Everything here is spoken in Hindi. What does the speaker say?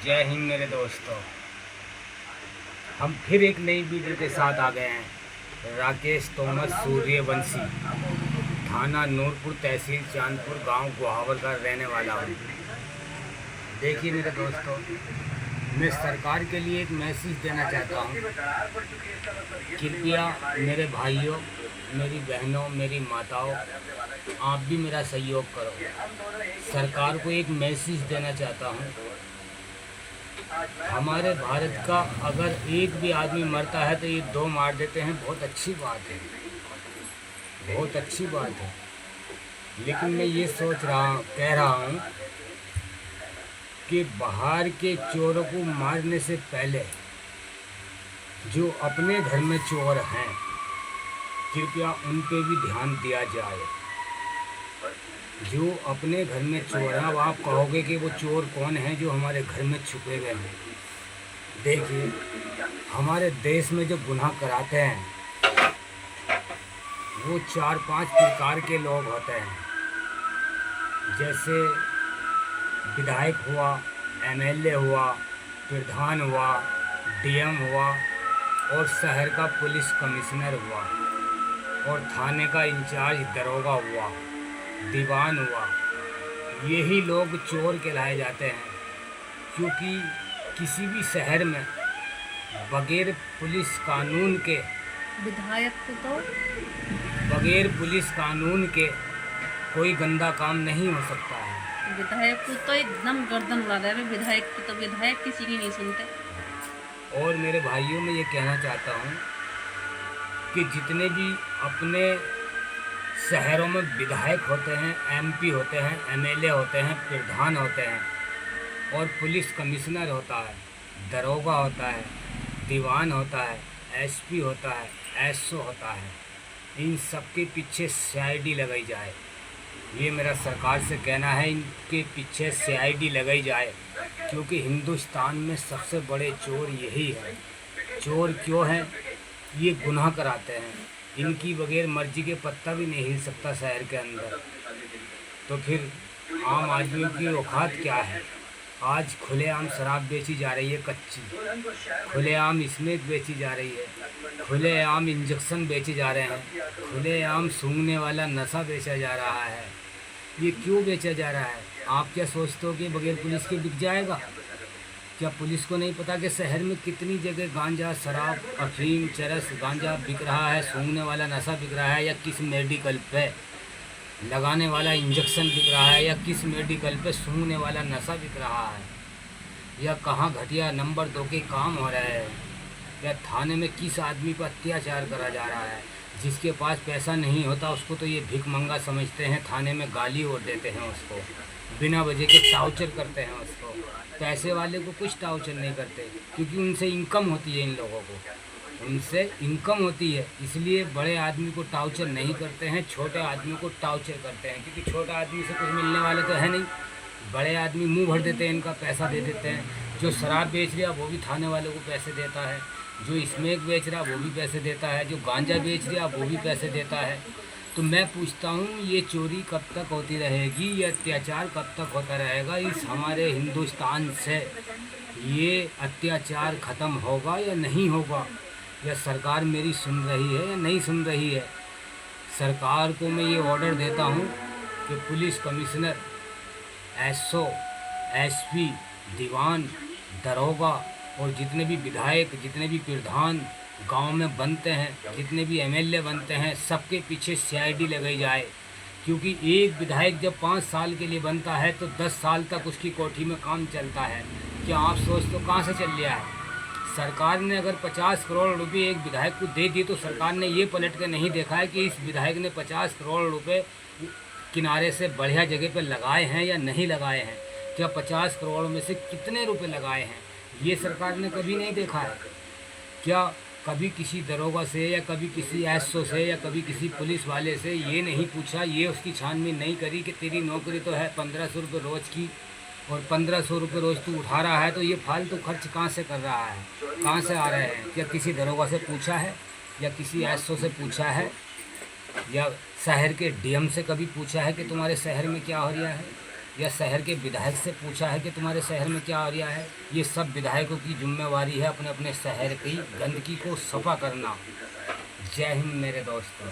जय हिंद मेरे दोस्तों। हम फिर एक नई वीडियो के साथ आ गए हैं। राकेश तोमर सूर्यवंशी, थाना नूरपुर, तहसील चांदपुर, गांव गुहावर का रहने वाला हूँ। देखिए मेरे दोस्तों, मैं सरकार के लिए एक मैसेज देना चाहता हूँ। कृपया मेरे भाइयों, मेरी बहनों, मेरी माताओं, आप भी मेरा सहयोग करो। सरकार को एक मैसेज देना चाहता हूँ। हमारे भारत का अगर एक भी आदमी मरता है तो ये दो मार देते हैं। बहुत अच्छी बात है, बहुत अच्छी बात है। लेकिन मैं ये कह रहा हूँ कि बाहर के चोरों को मारने से पहले जो अपने घर में चोर हैं, कृपया उन पे भी ध्यान दिया जाए। जो अपने घर में चोर हैं, अब आप कहोगे कि वो चोर कौन है जो हमारे घर में छुपे हुए हैं। देखिए, हमारे देश में जो गुनाह कराते हैं वो 4-5 प्रकार के लोग होते हैं। जैसे विधायक हुआ, एमएलए हुआ, प्रधान हुआ, डीएम हुआ, और शहर का पुलिस कमिश्नर हुआ, और थाने का इंचार्ज दरोगा हुआ, दीवान हुआ। यही लोग चोर कहलाए जाते हैं। क्योंकि किसी भी शहर में बगैर पुलिस कानून के विधायक को तो बगैर पुलिस कानून के कोई गंदा काम नहीं हो सकता है। विधायक को तो एकदम गर्दन उड़ा रहे हैं। विधायक की तो विधायक किसी की नहीं सुनते। और मेरे भाइयों, मैं ये कहना चाहता हूँ कि जितने भी अपने शहरों में विधायक होते हैं, एमपी होते हैं, एमएलए होते हैं, प्रधान होते हैं, और पुलिस कमिश्नर होता है, दरोगा होता है, दीवान होता है, एसपी होता है, एसओ होता है, इन सब के पीछे सीआईडी लगाई जाए। ये मेरा सरकार से कहना है, इनके पीछे सीआईडी लगाई जाए। क्योंकि हिंदुस्तान में सबसे बड़े चोर यही है। चोर क्यों हैं? ये गुनाह कराते हैं। इनकी बगैर मर्जी के पत्ता भी नहीं हिल सकता शहर के अंदर। तो फिर आम आदमी की औकात क्या है? आज खुलेआम शराब बेची जा रही है कच्ची, खुलेआम स्मोक बेची जा रही है, खुलेआम इंजेक्शन बेचे जा रहे हैं, खुलेआम सूंघने वाला नशा बेचा जा रहा है। ये क्यों बेचा जा रहा है? आप क्या सोचते हो कि बगैर पुलिस के बिक जाएगा? क्या पुलिस को नहीं पता कि शहर में कितनी जगह गांजा, शराब, अफीम, चरस, गांजा बिक रहा है, सूंघने वाला नशा बिक रहा है, या किस मेडिकल पे लगाने वाला इंजेक्शन बिक रहा है, या किस मेडिकल पे सूंघने वाला नशा बिक रहा है, या कहाँ घटिया नंबर 2 के काम हो रहे हैं, या थाने में किस आदमी पर अत्याचार करा जा रहा है। जिसके पास पैसा नहीं होता उसको तो ये भिख मंगा समझते हैं, थाने में गाली और देते हैं उसको, बिना वजह के टाउचर करते हैं उसको। पैसे वाले को कुछ टाउचर नहीं करते, क्योंकि उनसे इनकम होती है। इन लोगों को उनसे इनकम होती है, इसलिए बड़े आदमी को टाउचर नहीं करते हैं, छोटे आदमी को टाउचर करते हैं। क्योंकि छोटा आदमी से कुछ मिलने वाले तो है नहीं। बड़े आदमी मुंह भर देते हैं, इनका पैसा दे देते हैं। जो शराब बेच रहा वो भी थाने वाले को पैसे देता है, जो स्मोक बेच रहा वो भी पैसे देता है, जो गांजा बेच रहा वो भी पैसे देता है। तो मैं पूछता हूँ, ये चोरी कब तक होती रहेगी? ये अत्याचार कब तक होता रहेगा? इस हमारे हिंदुस्तान से ये अत्याचार ख़त्म होगा या नहीं होगा? या सरकार मेरी सुन रही है या नहीं सुन रही है? सरकार को मैं ये ऑर्डर देता हूँ कि पुलिस कमिश्नर, एसओ, एसपी, दीवान, दरोगा, और जितने भी विधायक, जितने भी प्रधान गांव में बनते हैं, जितने भी एमएलए बनते हैं, सबके पीछे सीआईडी लगाई जाए। क्योंकि एक विधायक जब 5 साल के लिए बनता है तो 10 साल तक उसकी कोठी में काम चलता है। क्या आप सोचते हो कहाँ से चल लिया है? सरकार ने अगर 50 करोड़ रुपए एक विधायक को दे दिए तो सरकार ने ये पलट के नहीं देखा है कि इस विधायक ने 50 करोड़ रुपए किनारे से बढ़िया जगह पर लगाए हैं या नहीं लगाए हैं। क्या 50 करोड़ में से कितने रुपए लगाए हैं, ये सरकार ने कभी नहीं देखा है। क्या कभी किसी दरोगा से, या कभी किसी एसओ से, या कभी किसी पुलिस वाले से ये नहीं पूछा, ये उसकी छानबीन नहीं करी कि तेरी नौकरी तो है 1500 रुपये रोज़ की, और 1500 रुपये रोज़ तू उठा रहा है, तो ये फालतू खर्च कहाँ से कर रहा है, कहाँ से आ रहे हैं? क्या किसी दरोगा से पूछा है, या किसी एसओ से पूछा है, या शहर के डीएम से कभी पूछा है कि तुम्हारे शहर में क्या हो रहा है, या शहर के विधायक से पूछा है कि तुम्हारे शहर में क्या आ रहा है? ये सब विधायकों की जिम्मेवारी है अपने अपने शहर की गंदगी को सफा करना। जय हिंद मेरे दोस्तों।